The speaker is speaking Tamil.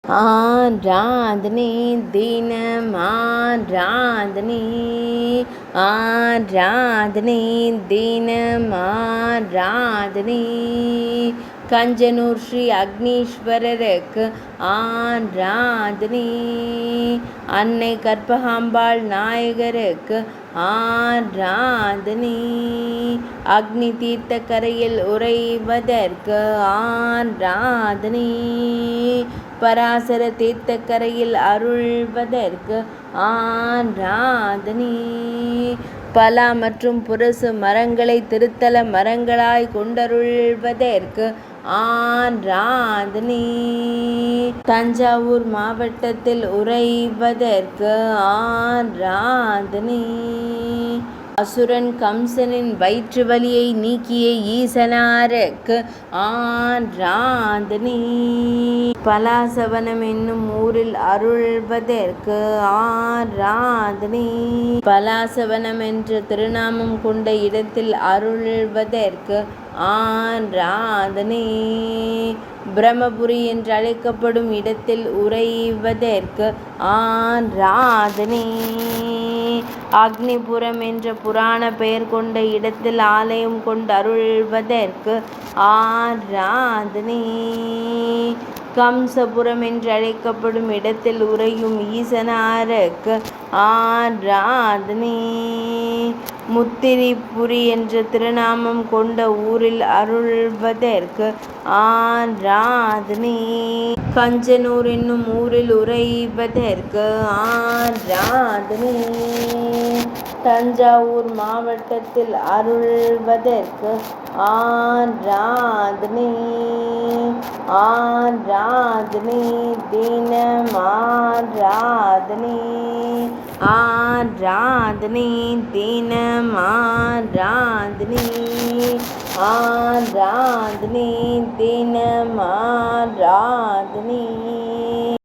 ஆராதனை தினம் ஆராதனை ஆராதனை தினம் ஆராதனை கஞ்சனூர் ஸ்ரீ அக்னீஸ்வரருக்கு ஆராதனை அன்னை கற்பகாம்பாள் நாயகருக்கு ஆராதனை அக்னி தீர்த்த கரையில் உறைவதற்கு ஆராதனை பராசர தீர்த்த கரையில் அருள்வதற்கு ஆராதனை பலா மற்றும் புரசு மரங்களை திருத்தல மரங்களாய் கொண்டருள்வதற்கு ஆராதனை தஞ்சாவூர் மாவட்டத்தில் உறைவதற்கு ஆராதனை அசுரன் கம்சனின் வயிற்று வலியை நீக்கிய ஈசனாருக்கு ஆராதனை பலாசவனம் என்னும் ஊரில் அருள்வதற்கு ஆராதனை பலாசவனம் என்ற திருநாமம் கொண்ட இடத்தில் அருள்வதற்கு ஆராதனை பிரம்மபுரி என்று அழைக்கப்படும் இடத்தில் உறைவதற்கு ஆராதனை அக்னிபுரம் என்ற புராண பெயர் கொண்ட இடத்தில் ஆலயம் கொண்டு அருள்வதற்கு ஆராதனை கம்சபுரம் என்று அழைக்கப்படும் இடத்தில் உறையும் ஈசனாருக்கு ஆராதனை முத்திரிபுரி என்ற திருநாமம் கொண்ட ஊரில் அருள்வதற்கு ஆராதனை கஞ்சனூர் என்னும் ஊரில் உறைவதற்கு ஆராதனை தஞ்சாவூர் மாவட்டத்தில் அருள்வதற்கு ஆராதனை ஆராதனை தினம் ஆராதனை ஆராதனை தினம் ஆராதனை ஆராதனை தினம் ஆராதனை